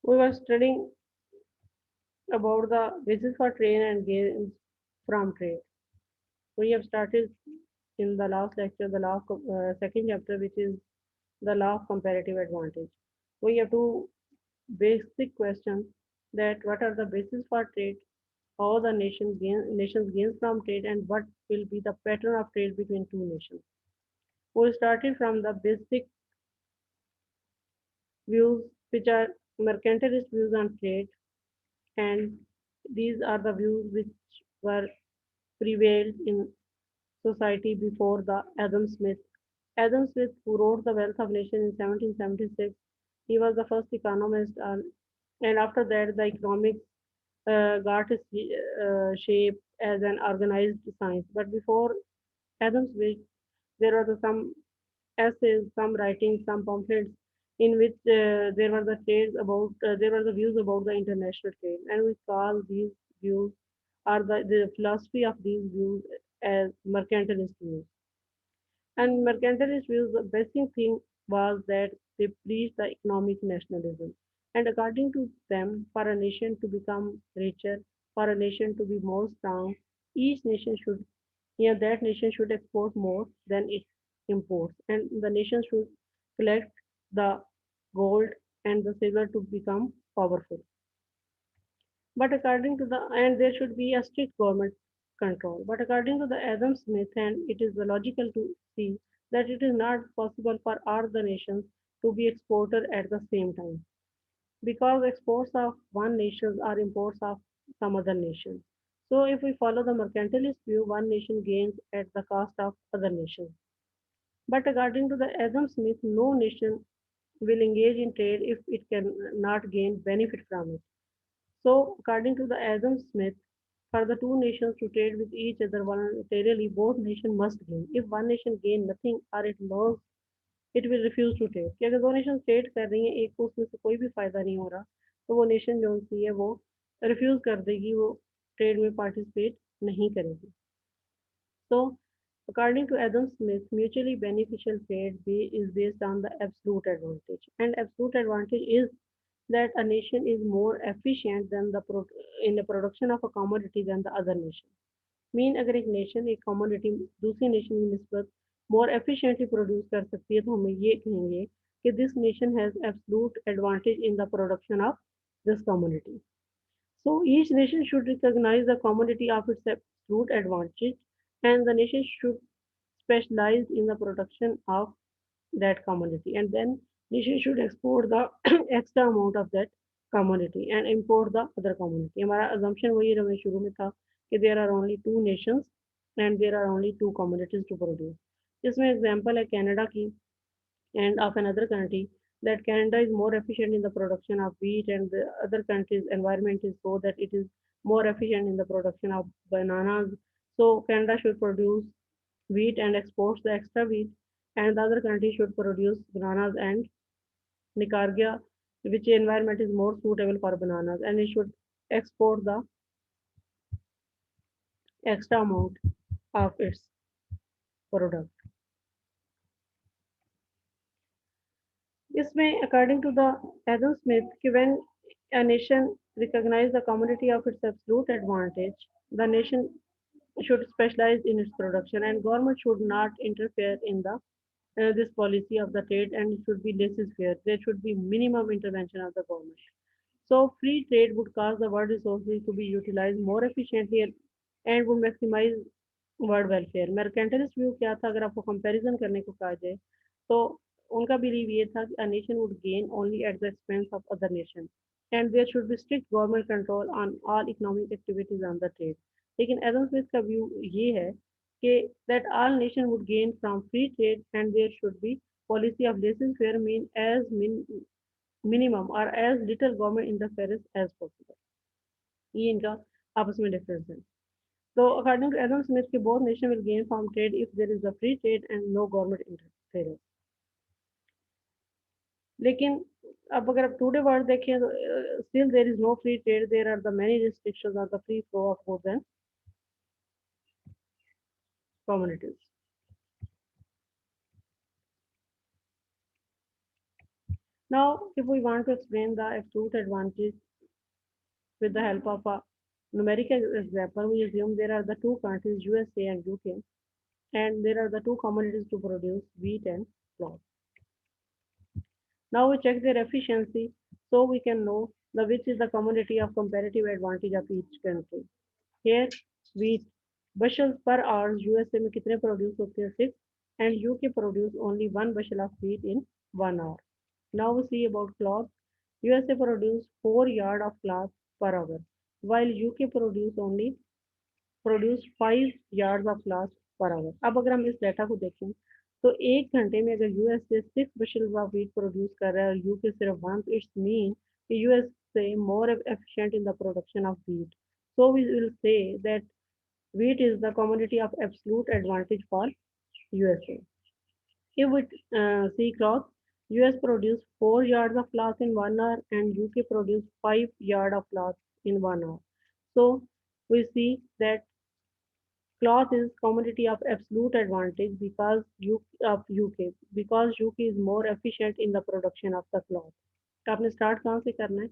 We were studying about the basis for trade and gains from trade. We have started in the last lecture the second chapter, which is the law of comparative advantage. We have two basic questions: that what are the basis for trade, how the nations gains from trade, and what will be the pattern of trade between two nations. We started from the basic views, which are mercantilist views on trade, and these are the views which were prevailed in society before the Adam Smith. Adam Smith, who wrote The Wealth of Nations in 1776, he was the first economist, and after that, the economics got its shape as an organized science. But before Adam Smith, there were some essays, some writings, some pamphlets in which there were the trades about, there were the views about the international trade, and we call these views or the philosophy of these views as mercantilist views. And mercantilist views, the basic thing was that they preached the economic nationalism. And according to them, for a nation to become richer, for a nation to be more strong, each nation should, that nation should export more than it imports. And the nation should collect the gold and the silver to become powerful. But according to and there should be a strict government control. But according to the Adam Smith, and it is logical to see that it is not possible for all the nations to be exported at the same time, because exports of one nation are imports of some other nation. So if we follow the mercantilist view, one nation gains at the cost of other nations. But according to the Adam Smith, no nation will engage in trade if it cannot gain benefit from it. So, according to the Adam Smith, for the two nations to trade with each other voluntarily, both nations must gain. If one nation gain nothing or it lost, it will refuse to trade. कि अगर दो nation trade कर रही हैं, एक को उसमें से कोई भी फायदा नहीं हो रहा, तो वो नेशन जो सी है वो रिफ्यूज कर देगी, वो ट्रेड में पार्टिसिपेट नहीं करेगी. So, according to Adam Smith, mutually beneficial trade is based on the absolute advantage. And absolute advantage is that a nation is more efficient than in the production of a commodity than the other nation. Mean अगर एक nation एक commodity दूसरी nation की निस्बत more efficiently produce कर सकती है, तो हम ये कहेंगे कि this nation has absolute advantage in the production of this commodity. So each nation should recognize the commodity of its absolute advantage, and the nation should specialize in the production of that commodity, and then nation should export the extra amount of that commodity and import the other commodity. हमारा assumption वही रमेश शुरू में था कि there are only two nations and there are only two commodities to produce. इसमें example है Canada की and of another country, that Canada is more efficient in the production of wheat, and the other country's environment is so that it is more efficient in the production of bananas. So Canada should produce wheat and exports the extra wheat, and the other country should produce bananas and Nicaragua, which environment is more suitable for bananas, and it should export the extra amount of its product. इसमें according to the Adam Smith कि when a nation recognize the commodity of its absolute advantage, the nation should specialize in its production, and government should not interfere in the this policy of the trade, and it should be laissez-faire. There should be minimum intervention of the government. So free trade would cause the world resources to be utilized more efficiently and would maximize world welfare. mercantilist view क्या था, अगर आपको comparison करने को कहा जाए, तो उनका बिलीव ये था कि a nation would gain only at the expense of other nation, and there should be strict government control on all economic activities on the trade. लेकिन एडम स्मिथ का व्यू ये है कि that all nation would gain from free trade, and there should be policy of laissez-faire, mean as minimum or as little government interference as possible. ये इनका आपस में difference है. So, according to Adam Smith, both nations will gain from trade if there is a free trade and no government interference. लेकिन अब अगर आप today world देखें तो still there is no free trade. There are the many restrictions on the free flow of goods and commodities. Now, if we want to explain the absolute advantage with the help of a numerical example, we assume there are the two countries, USA and UK, and there are the two commodities to produce wheat and cloth. Now we check their efficiency so we can know the which is the commodity of comparative advantage of each country. Here wheat bushels per hour USA में कितने produce होते हैं 6 and UK produce only 1 bushel of wheat in 1 hour. Now we see about cloth. USA produce 4 yard of cloth per hour while UK produce 5 yards of cloth per hour. अब अगर हम इस data को देखें तो एक घंटे में अगर यूएस से 6 bushels ऑफ wheat प्रोड्यूस कर रहा है और यूके सिर्फ 1 तो इट्स मीन कि यूएस से more efficient in the production of wheat. So we will say that wheat is the commodity of absolute advantage for USA. If we see cloth, US produce 4 yards of cloth in 1 hour and UK produce 5 yards of cloth in 1 hour. So we see that cloth is commodity of absolute advantage because UK because UK is more efficient in the production of the cloth. तो आपने start कहाँ से करना है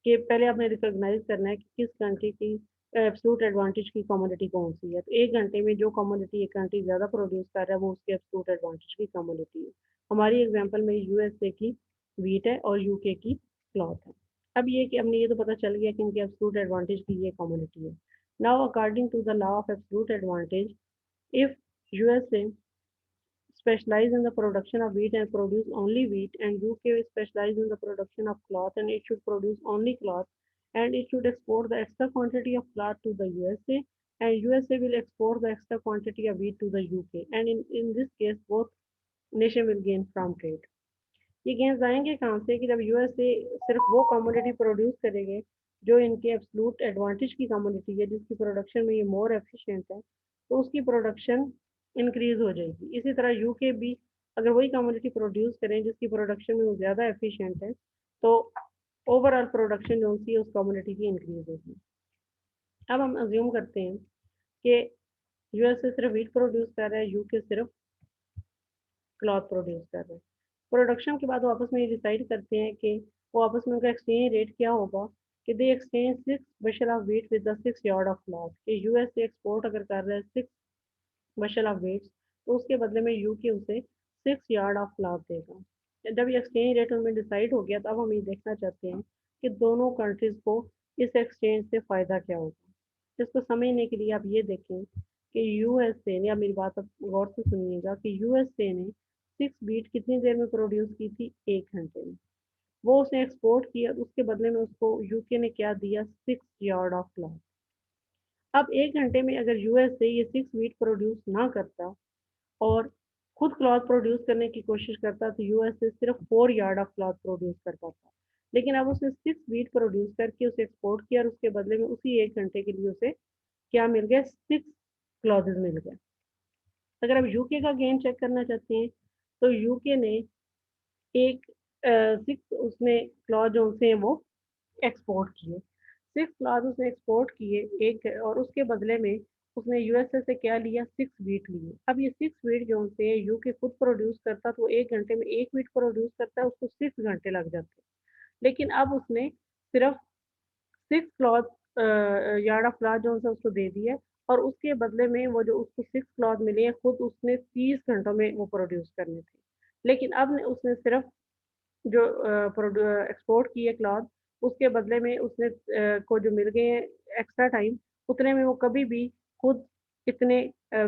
कि पहले आपने recognise करना है कि किस कंट्री की एब्सोल्यूट एडवांटेज की कमोडिटी कौन सी है तो एक घंटे में जो कमोडिटी एक कंट्री ज़्यादा प्रोड्यूस कर रहा है वो उसकी एब्सोल्यूट एडवांटेज की कमोडिटी है हमारी एग्जांपल में यूएसए की वीट है और यूके की क्लॉथ है अब ये कि हमने ये तो पता चल गया कि इनकी एब्सोल्यूट एडवांटेज की ये कमोडिटी है now according to the law of absolute advantage if USA specialize in the production of wheat and produce only wheat, and UK specialize in the production of cloth and it should produce only cloth, and it should export the extra quantity of cloth to the USA, and USA will export the extra quantity of wheat to the UK, and in this case both nation will gain from trade. ये gains आएंगे कहाँ से कि जब USA सिर्फ वो commodity produce करेंगे जो इनके एब्सोल्यूट एडवांटेज की कमोडिटी है जिसकी प्रोडक्शन में ये मोर एफिशिएंट है तो उसकी प्रोडक्शन इंक्रीज हो जाएगी इसी तरह यूके भी अगर वही कमोडिटी प्रोड्यूस करें जिसकी प्रोडक्शन में वो ज़्यादा एफिशिएंट है तो ओवरऑल प्रोडक्शन जो होती है उस कमोडिटी की इंक्रीज होगी अब हम अज्यूम करते हैं कि यूएसए सिर्फ वीट प्रोड्यूस कर रहा है यूके सिर्फ क्लॉथ प्रोड्यूस कर रहे हैं प्रोडक्शन के बाद वो आपस में ये डिसाइड करते हैं कि वो आपस में उनका एक्सचेंज रेट क्या होगा कि दे exchange 6 bushel of wheat with the 6 yard of cloth कि यूएस से एक्सपोर्ट अगर कर रहा है 6 bushel ऑफ wheat तो उसके बदले में यूके उसे 6 yard ऑफ क्लॉथ देगा जब ये एक्सचेंज रेट उनमें डिसाइड हो गया तो अब हम ये देखना चाहते हैं कि दोनों कंट्रीज को इस एक्सचेंज से फ़ायदा क्या होगा इसको समझने के लिए आप ये देखें कि यूएसए ने अब मेरी बात आप गौर से सुनिएगा कि यूएसए ने 6 बीट कितनी देर में प्रोड्यूस की थी 1 घंटे में वो उसने एक्सपोर्ट किया उसके बदले में उसको यूके ने क्या दिया 6 यार्ड ऑफ क्लॉथ अब 1 घंटे में अगर यूएसए ये 6 बीट प्रोड्यूस ना करता और खुद क्लॉथ प्रोड्यूस करने की कोशिश करता तो यूएसए सिर्फ 4 यार्ड ऑफ क्लॉथ प्रोड्यूस कर पाता लेकिन अब उसने 6 बीट प्रोड्यूस करके उसे एक्सपोर्ट किया और उसके बदले में उसी 1 घंटे के लिए उसे क्या मिल गया 6 क्लॉथेज मिल गए अगर आप यूके का गेन चेक करना चाहते हैं तो यूके ने एक 6 उसने क्लॉथ जो से हैं वो एक्सपोर्ट किए 6 क्लॉथ उसने एक्सपोर्ट किए एक और उसके बदले में उसने यूएसए से क्या लिया 6 वीट लिए अब ये 6 वीट जो से यूके खुद प्रोड्यूस करता तो 1 घंटे में 1 वीट प्रोड्यूस करता है उसको 6 घंटे लग जाते लेकिन अब उसने सिर्फ 6 यार्ड ऑफ क्लॉथ जो है उसको दे दिया और उसके बदले में वो जो उसको 6 क्लॉथ मिले हैं खुद उसने 30 घंटों में वो प्रोड्यूस करने थे लेकिन अब उसने सिर्फ जो एक्सपोर्ट किए क्लॉथ उसके बदले में उसने को जो मिल गए हैं एक्स्ट्रा टाइम उतने में वो कभी भी खुद इतने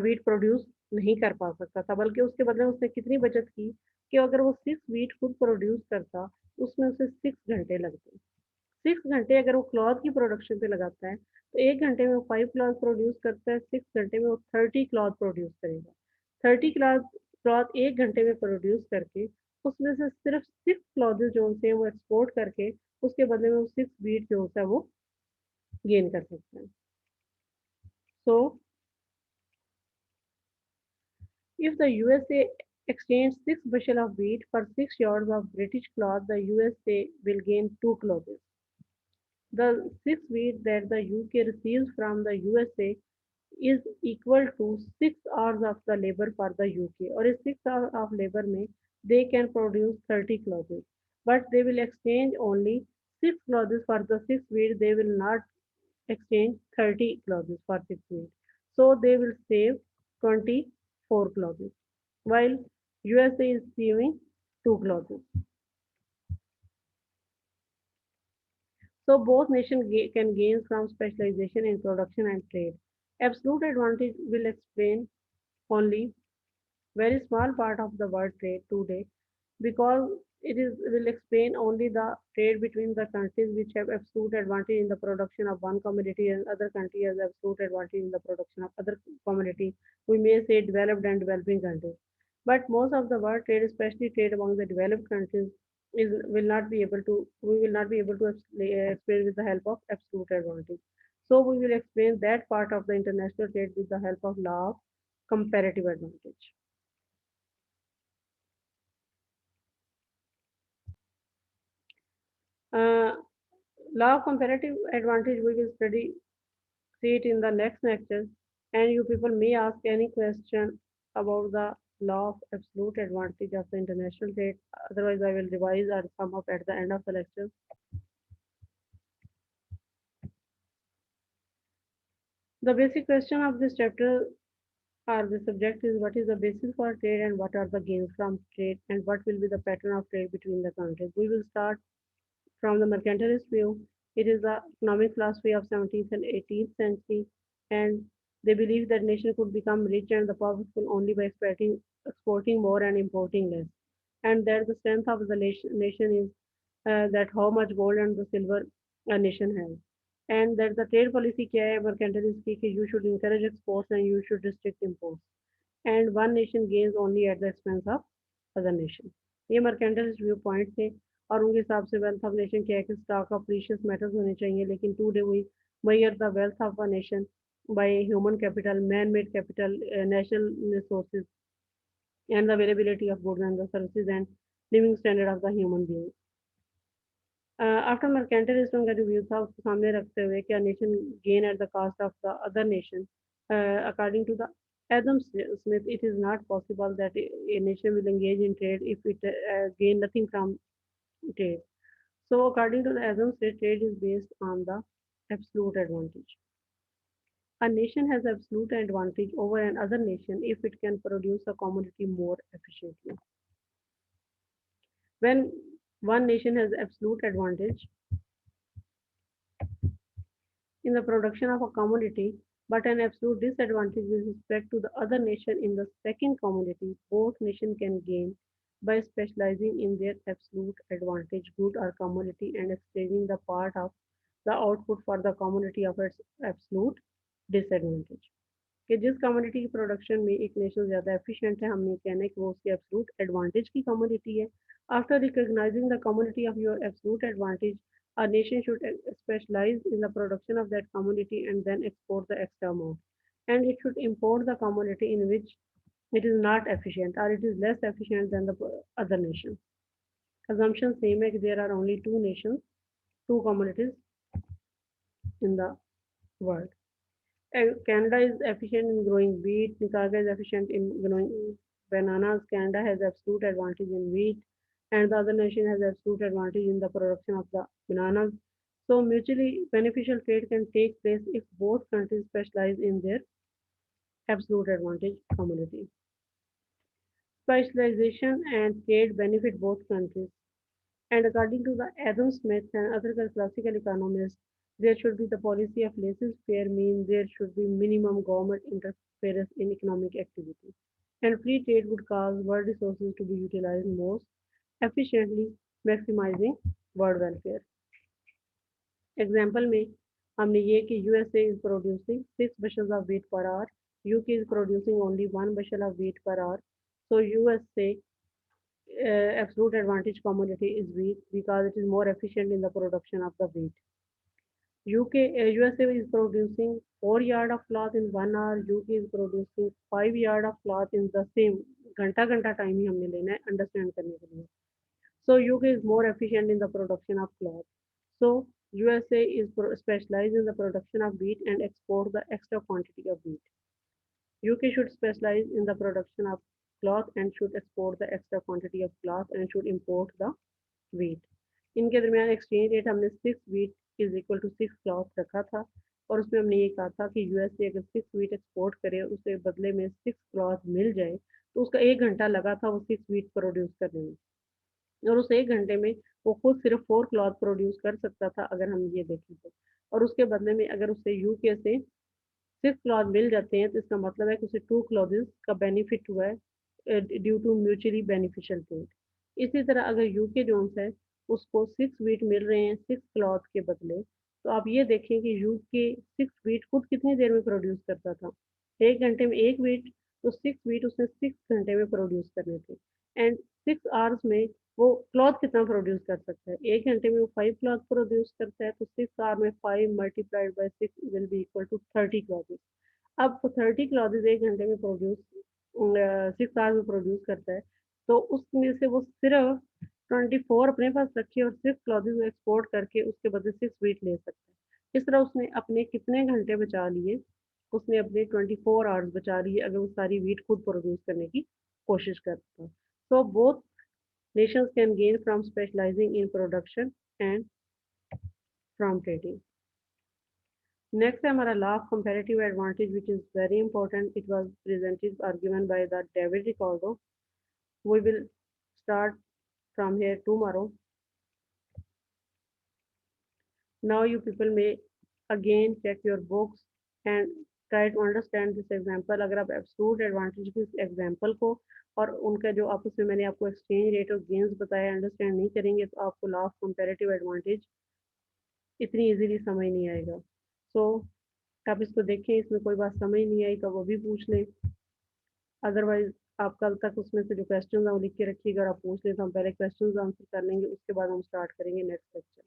वीट प्रोड्यूस नहीं कर पा सकता था बल्कि उसके बदले में उसने कितनी बचत की कि अगर वो 6 वीट खुद प्रोड्यूस करता उसमें उसे 6 घंटे लगते 6 घंटे अगर वो क्लॉथ की प्रोडक्शन पे लगाता है तो 1 घंटे में वो 5 क्लॉथ प्रोड्यूस करता है 6 घंटे में वो 30 क्लॉथ प्रोड्यूस करेगा 30 क्लॉथ क्लॉथ 1 घंटे में प्रोड्यूस करके उसमें से सिर्फ 6 क्लॉथ जो होते हैं वो एक्सपोर्ट करके उसके बदले में वो 6 बीट जो होता है वो गेन कर सकता है सो if the USA exchange 6 bushel of wheat for 6 yards of British cloth, the USA will gain 2 clothes. The 6 wheat that the UK receives from the USA is equal to 6 hours of the labor for the UK और इस 6 hours of labor में they can produce 30 clothes. but they will exchange only 6 clothes for the 6 wheat. They will not exchange 30 clothes for 6 wheat. So they will save 24 clothes, while USA is saving 2 clothes. So both nations can gain from specialization in production and trade. Absolute advantage will explain only very small part of the world trade today, because it is will explain only the trade between the countries which have absolute advantage in the production of one commodity and other country has absolute advantage in the production of other commodity. We may say developed and developing countries. But most of the world trade, especially trade among the developed countries, is will not be able to we will not be able to explain with the help of absolute advantage. So we will explain that part of the international trade with the help of law of comparative advantage. Uh, Law of comparative advantage we will see it in the next lecture, and you people may ask any question about the law of absolute advantage of the international trade. Otherwise, I will revise or sum up at the end of the lecture. The basic question of this chapter or the subject is what is the basis for trade and what are the gains from trade and what will be the pattern of trade between the countries. We will start from the mercantilist view. It is the economic philosophy of 17th and 18th century, and they believed that nation could become rich and the powerful only by exporting more and importing less, and that the strength of the nation is that how much gold and the silver a nation has, and that the trade policy क्या है mercantilist की कि you should encourage exports and you should restrict imports, and one nation gains only at the expense of other nation. ये mercantilist view point थे, और उनके हिसाब से वेल्थ ऑफ नेशन क्या है कि स्टॉक ऑफ प्रीशियस मेटल्स होने चाहिए, लेकिन today we measure the wealth of a nation by human capital, man-made capital, natural resources, and the availability of goods and the services and living standard of the human being. After mercantilism का जो view था उसको सामने रखते हुए क्या nation gain at the cost of the other nation, according to the Adam Smith, it is not possible that a nation will engage in trade if it gain nothing from trade. So, according to the Adam Smith, trade is based on the absolute advantage. A nation has absolute advantage over another nation if it can produce a commodity more efficiently. When one nation has absolute advantage in the production of a commodity, but an absolute disadvantage with respect to the other nation in the second commodity, both nations can gain by specializing in their absolute advantage good or commodity and exchanging the part of the output for the commodity of its absolute disadvantage. कि जिस commodity की production में एक nation ज़्यादा efficient है, हम नहीं कहने कि वो उसकी एब्सोल्यूट एडवांटेज की कमोडिटी है. After recognising the commodity of your absolute advantage, a nation should specialize in the production of that commodity and then export the extra amount. And it should import the commodity in which it is not efficient or it is less efficient than the other nation. Assumption same है कि there are only two nations, two commodities in the world. Canada is efficient in growing wheat. Nicaragua is efficient in growing bananas. Canada has absolute advantage in wheat, and the other nation has absolute advantage in the production of the bananas. So, mutually beneficial trade can take place if both countries specialize in their absolute advantage commodity. Specialization and trade benefit both countries. And according to the Adam Smith and other classical economists, there should be the policy of laissez-faire, means there should be minimum government interference in economic activity. And free trade would cause world resources to be utilized most efficiently, maximizing world welfare. Example में हमने ये कि USA is producing 6 bushels of wheat per hour, UK is producing only 1 bushel of wheat per hour. So USA absolute advantage commodity is wheat because it is more efficient in the production of the wheat. USA is producing 4 yard of cloth in 1 hour. UK is producing 5 yard of cloth in the same घंटा घंटा time ही हमने लेना है understand करने के लिए. So UK is more efficient in the production of cloth. So USA is specialized in the production of wheat and export the extra quantity of wheat. UK should specialize in the production of cloth and should export the extra quantity of cloth and should import the wheat. इनके दरमियान exchange rate हमने 6 wheat is equal to 6 cloth रखा था, और उसमें हमने ये कहा था कि यूएसए अगर 6 वीट एक्सपोर्ट करे उसे बदले में 6 क्लॉथ मिल जाए, तो उसका 1 घंटा लगा था वो 6 वीट प्रोड्यूस करने में, और उस 1 घंटे में वो खुद सिर्फ 4 क्लॉथ प्रोड्यूस कर सकता था अगर हम ये देखें तो। और उसके बदले में अगर उसे यूके से 6 क्लॉथ मिल जाते हैं, तो इसका मतलब है कि उसे 2 क्लॉथेस का बेनिफिट हुआ है due two mutually beneficial trade. इसी तरह अगर यूके जोन्स है, उसको 6 वीट मिल रहे हैं 6 क्लॉथ के बदले, तो आप ये देखें कि यूके 6 वीट खुद कितनी देर में प्रोड्यूस करता था। 1 घंटे में 1 वीट, तो 6 वीट उसने 6 घंटे में प्रोड्यूस करने थे। एंड 6 आवर्स में वो क्लॉथ कितना प्रोड्यूस कर सकता है? 1 घंटे में वो 5 क्लॉथ प्रोड्यूस करता है, तो 6 आवर में 5 × 6 will be equal to 30 cloth. अब 30 क्लॉथेस 1 घंटे में प्रोड्यूस 6 आवर में प्रोड्यूस करता है, तो उसमें से वो सिर्फ 24 अपने पास रखे और 6 क्लॉथेस एक्सपोर्ट करके उसके बदले 6 वीट ले सकता है। इस तरह उसने अपने कितने घंटे बचा लिए? उसने अपने 24 आवर्स बचा लिए अगर वो सारी वीट खुद प्रोड्यूस करने की कोशिश करता। So both nations can gain from specializing in production and from trading. Next है हमारा law of comparative advantage, which is very important. It was presented or given by the David Ricardo. We will start from here tomorrow. Now you people may again check your books and try to understand this example. अगर आप absolute advantage की example को और उनका जो आपस में मैंने आपको exchange rate और gains बताया अंडरस्टैंड नहीं करेंगे, तो आपको law of comparative advantage इतनी इजीली समझ नहीं आएगा। सो आप इसको देखें, इसमें कोई बात समझ नहीं आई तो वो भी पूछ लें, अदरवाइज आप कल तक उसमें से जो क्वेश्चन हैं वो लिख के रखिएगा और आप पूछ लें, तो हम पहले क्वेश्चन आंसर कर लेंगे, उसके बाद हम स्टार्ट करेंगे नेक्स्ट लेक्चर।